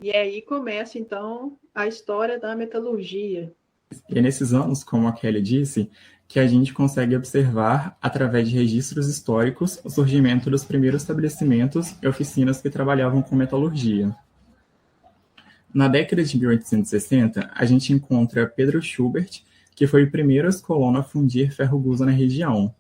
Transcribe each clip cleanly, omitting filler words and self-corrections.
E aí começa, então, a história da metalurgia. E é nesses anos, como a Kelly disse, que a gente consegue observar, através de registros históricos, o surgimento dos primeiros estabelecimentos e oficinas que trabalhavam com metalurgia. Na década de 1860, a gente encontra Pedro Schubert, que foi o primeiro ex-colono a fundir ferro-gusa na região.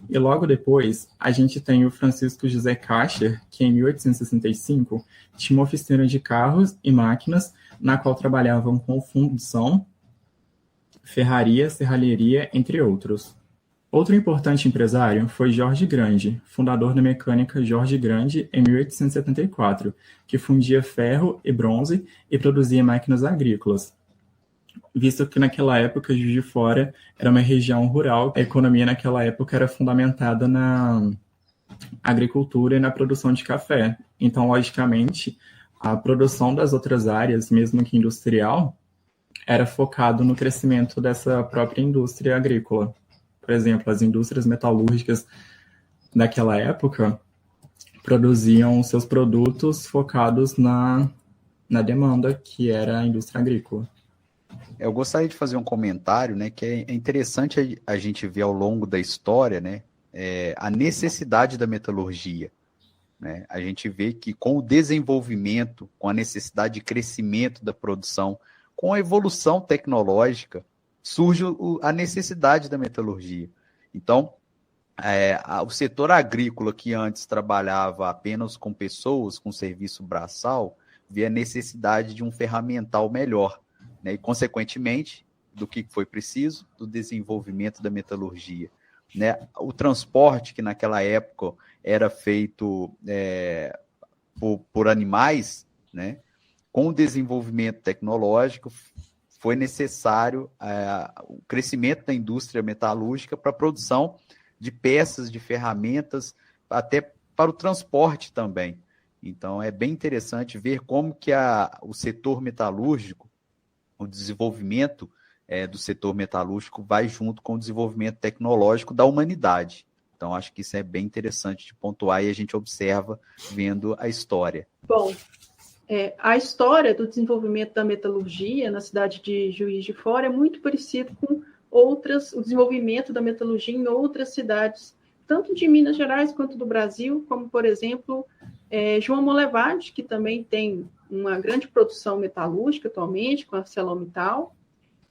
E logo depois, a gente tem o Francisco José Cacher, que em 1865 tinha uma oficina de carros e máquinas, na qual trabalhavam com fundição, ferraria, serralheria, entre outros. Outro importante empresário foi Jorge Grande, fundador da mecânica Jorge Grande em 1874, que fundia ferro e bronze e produzia máquinas agrícolas. Visto que naquela época Juiz de Fora era uma região rural, a economia naquela época era fundamentada na agricultura e na produção de café. Então, logicamente, a produção das outras áreas, mesmo que industrial, era focado no crescimento dessa própria indústria agrícola. Por exemplo, as indústrias metalúrgicas daquela época produziam seus produtos focados na demanda, que era a indústria agrícola. Eu gostaria de fazer um comentário, né, que é interessante a gente ver ao longo da história, né, a necessidade da metalurgia. Né? A gente vê que com o desenvolvimento, com a necessidade de crescimento da produção, com a evolução tecnológica, surge a necessidade da metalurgia. Então, o setor agrícola, que antes trabalhava apenas com pessoas, com serviço braçal, vê a necessidade de um ferramental melhor, né? E, consequentemente, do que foi preciso? Do desenvolvimento da metalurgia. Né? O transporte, que naquela época era feito por animais, né? Com o desenvolvimento tecnológico, foi necessário o crescimento da indústria metalúrgica para a produção de peças, de ferramentas, até para o transporte também. Então, é bem interessante ver como que o setor metalúrgico, o desenvolvimento do setor metalúrgico vai junto com o desenvolvimento tecnológico da humanidade. Então, acho que isso é bem interessante de pontuar e a gente observa vendo a história. Bom, a história do desenvolvimento da metalurgia na cidade de Juiz de Fora é muito parecido com o desenvolvimento da metalurgia em outras cidades, tanto de Minas Gerais quanto do Brasil, como, por exemplo, João Molevade, que também tem uma grande produção metalúrgica atualmente, com a ArcelorMittal,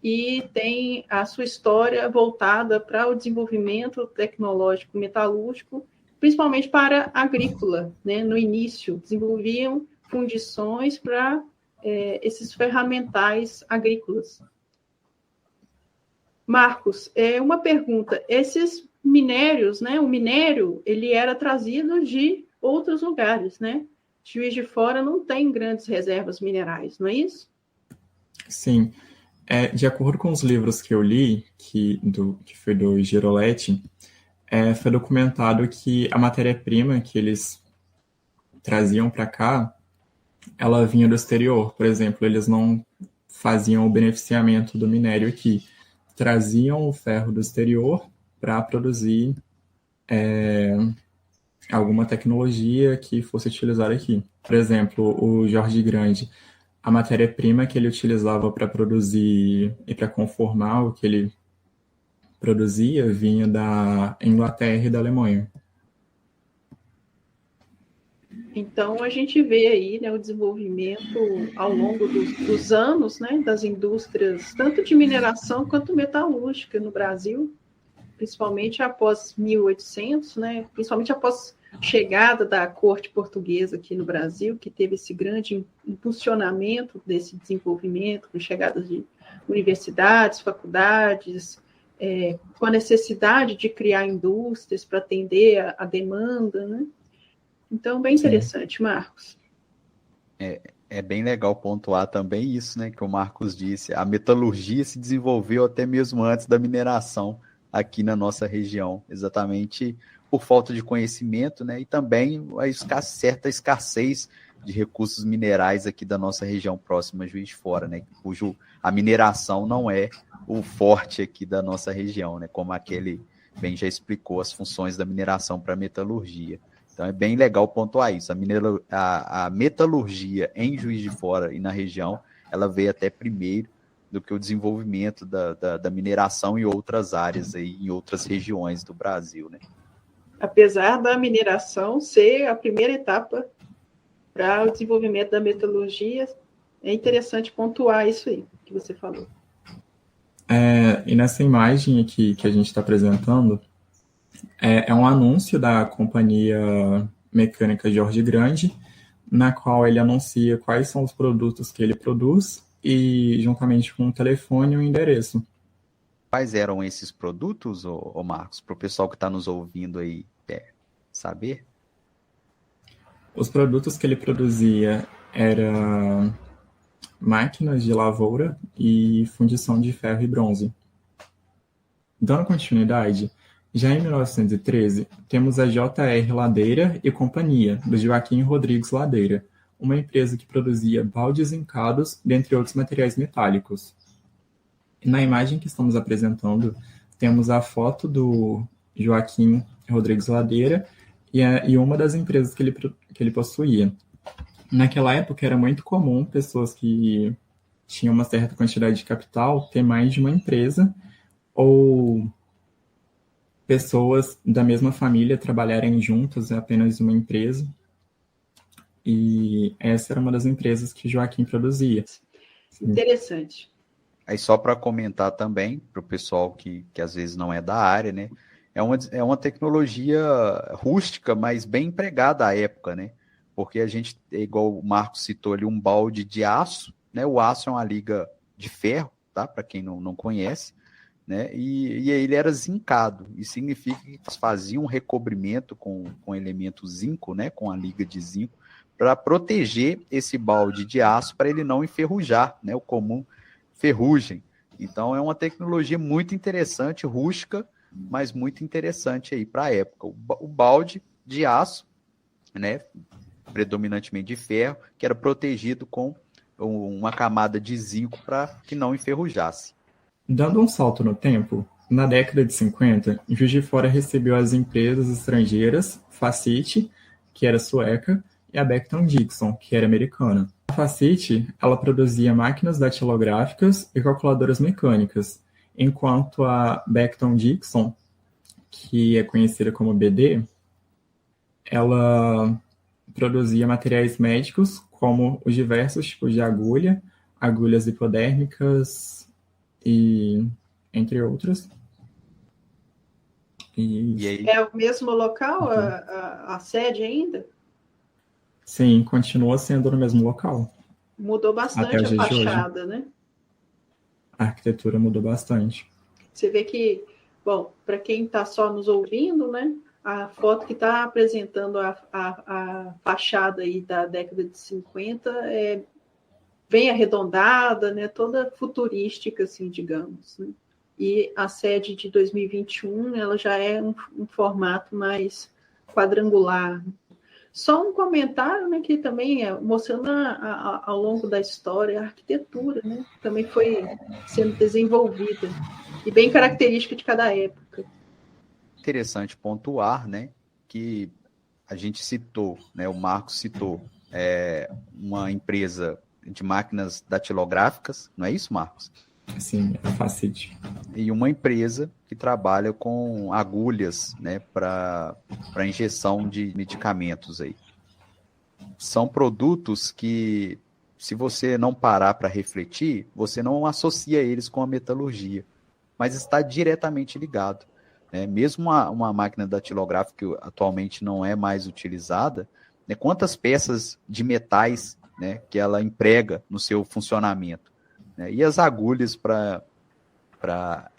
e tem a sua história voltada para o desenvolvimento tecnológico metalúrgico, principalmente para a agrícola, né? No início, desenvolviam fundições para esses ferramentais agrícolas. Marcos, uma pergunta. Esses minérios, né? O minério, ele era trazido de outros lugares, né? Juiz de Fora não tem grandes reservas minerais, não é isso? Sim. De acordo com os livros que eu li, que foi do Giroletti, foi documentado que a matéria-prima que eles traziam para cá, ela vinha do exterior. Por exemplo, eles não faziam o beneficiamento do minério aqui. Traziam o ferro do exterior para produzir alguma tecnologia que fosse utilizada aqui. Por exemplo, o Jorge Grande, a matéria-prima que ele utilizava para produzir e para conformar o que ele produzia vinha da Inglaterra e da Alemanha. Então, a gente vê aí, né, o desenvolvimento ao longo dos anos, né, das indústrias, tanto de mineração quanto metalúrgica no Brasil, principalmente após 1800, né, principalmente após a chegada da corte portuguesa aqui no Brasil, que teve esse grande impulsionamento desse desenvolvimento, com chegadas de universidades, faculdades, com a necessidade de criar indústrias para atender a demanda, né? Então, bem interessante, sim. Marcos. É bem legal pontuar também isso, né, que o Marcos disse. A metalurgia se desenvolveu até mesmo antes da mineração aqui na nossa região, exatamente por falta de conhecimento, né, e também a certa escassez de recursos minerais aqui da nossa região próxima a Juiz de Fora, né, cujo a mineração não é o forte aqui da nossa região, né, como aquele bem já explicou as funções da mineração para a metalurgia. Então é bem legal pontuar isso. A metalurgia em Juiz de Fora e na região, ela veio até primeiro do que o desenvolvimento da mineração em outras áreas, aí, em outras regiões do Brasil, né? Apesar da mineração ser a primeira etapa para o desenvolvimento da metalurgia, é interessante pontuar isso aí que você falou. E nessa imagem aqui que a gente está apresentando, é um anúncio da Companhia Mecânica Jorge Grande, na qual ele anuncia quais são os produtos que ele produz e, juntamente com o telefone e o endereço. Quais eram esses produtos, ô Marcos, para o pessoal que está nos ouvindo aí saber? Os produtos que ele produzia eram máquinas de lavoura e fundição de ferro e bronze. Dando continuidade, já em 1913, temos a JR Ladeira e Companhia, do Joaquim Rodrigues Ladeira, uma empresa que produzia baldes hincados, dentre outros materiais metálicos. E na imagem que estamos apresentando, temos a foto do Joaquim Rodrigues Ladeira e uma das empresas que ele possuía. Naquela época era muito comum pessoas que tinham uma certa quantidade de capital ter mais de uma empresa, ou pessoas da mesma família trabalharem juntas em apenas uma empresa. E essa era uma das empresas que Joaquim produzia. Interessante. Aí só para comentar também, para o pessoal que às vezes não é da área, né? É uma tecnologia rústica, mas bem empregada à época, né? Porque a gente, igual o Marcos citou ali, um balde de aço, né? O aço é uma liga de ferro, tá? Para quem não conhece, né? E ele era zincado, isso significa que fazia um recobrimento com elemento zinco, né? Com a liga de zinco, para proteger esse balde de aço para ele não enferrujar, né? O comum ferrugem. Então é uma tecnologia muito interessante, rústica, mas muito interessante aí para a época. O balde de aço, né, predominantemente de ferro, que era protegido com uma camada de zinco para que não enferrujasse. Dando um salto no tempo, na década de 50, Juiz de Fora recebeu as empresas estrangeiras Facit, que era sueca, e a Becton Dickinson, que era americana. A Facit, ela produzia máquinas datilográficas e calculadoras mecânicas, enquanto a Becton Dickinson, que é conhecida como BD, ela produzia materiais médicos, como os diversos tipos de agulha, agulhas hipodérmicas e entre outros. E aí? É o mesmo local, a sede ainda? Sim, continua sendo no mesmo local. Mudou bastante a fachada, né? A arquitetura mudou bastante. Você vê que, bom, para quem está só nos ouvindo, né? A foto que está apresentando a fachada aí da década de 50 é bem arredondada, né? Toda futurística, assim, digamos, né? E a sede de 2021, ela já é um formato mais quadrangular. Só um comentário, né, que também é mostrando ao longo da história a arquitetura, né, também foi sendo desenvolvida e bem característica de cada época. Interessante pontuar, né, que a gente citou, né, o Marcos citou uma empresa de máquinas datilográficas, não é isso, Marcos? Sim, é Facit. E uma empresa que trabalha com agulhas, né, para injeção de medicamentos aí. São produtos que, se você não parar para refletir, você não associa eles com a metalurgia, mas está diretamente ligado, né? Mesmo uma máquina datilográfica que atualmente não é mais utilizada, né, quantas peças de metais, né, que ela emprega no seu funcionamento, né? E as agulhas para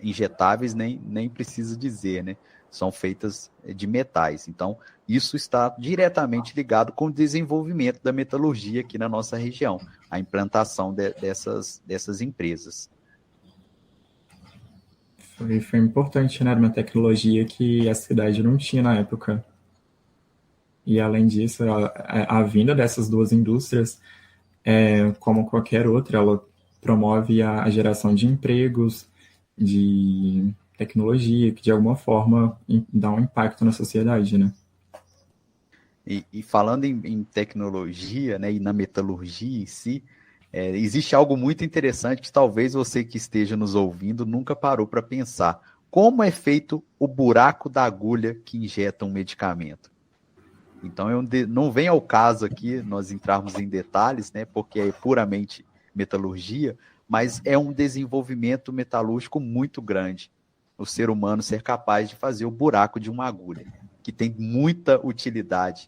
injetáveis nem precisa dizer, né? São feitas de metais. Então, isso está diretamente ligado com o desenvolvimento da metalurgia aqui na nossa região, a implantação dessas empresas. Foi importante, né? Uma tecnologia que a cidade não tinha na época. E, além disso, a vinda dessas duas indústrias, como qualquer outra, ela promove a geração de empregos, de tecnologia, que de alguma forma dá um impacto na sociedade, né? E falando em tecnologia, né, e na metalurgia em si, existe algo muito interessante que talvez você que esteja nos ouvindo nunca parou para pensar. Como é feito o buraco da agulha que injeta um medicamento? Então, não vem ao caso aqui nós entrarmos em detalhes, né, porque é puramente metalurgia, mas é um desenvolvimento metalúrgico muito grande. O ser humano ser capaz de fazer o buraco de uma agulha, que tem muita utilidade,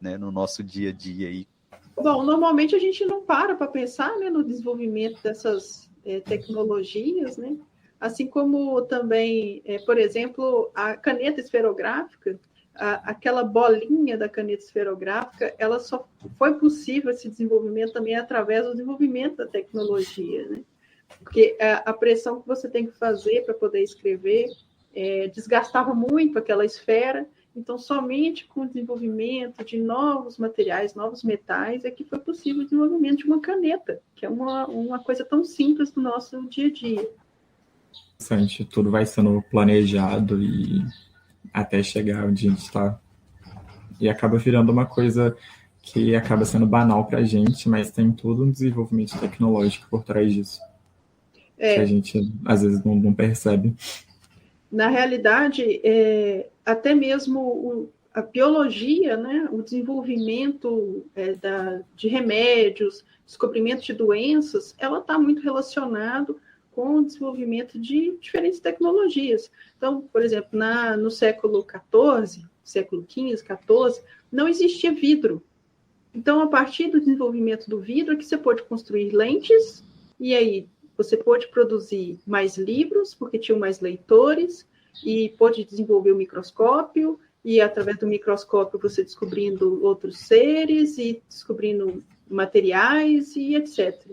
né, no nosso dia a dia aí. Bom, normalmente a gente não para pensar, né, no desenvolvimento dessas tecnologias, né? Assim como também, por exemplo, a caneta esferográfica, aquela bolinha da caneta esferográfica, ela só foi possível esse desenvolvimento também através do desenvolvimento da tecnologia, né? Porque a pressão que você tem que fazer para poder escrever desgastava muito aquela esfera. Então, somente com o desenvolvimento de novos materiais, novos metais, é que foi possível o desenvolvimento de uma caneta, que é uma coisa tão simples do nosso dia a dia. Interessante, tudo vai sendo planejado e até chegar onde a gente está. E acaba virando uma coisa que acaba sendo banal para a gente, mas tem todo um desenvolvimento tecnológico por trás disso. Que a gente, às vezes, não percebe. Na realidade, até mesmo a biologia, né, o desenvolvimento de remédios, descobrimento de doenças, ela está muito relacionado com o desenvolvimento de diferentes tecnologias. Então, por exemplo, no século XIV, século XV, XIV, não existia vidro. Então, a partir do desenvolvimento do vidro, é que você pôde construir lentes, e aí você pôde produzir mais livros, porque tinham mais leitores, e pôde desenvolver o microscópio, e através do microscópio você descobrindo outros seres, e descobrindo materiais, e etc.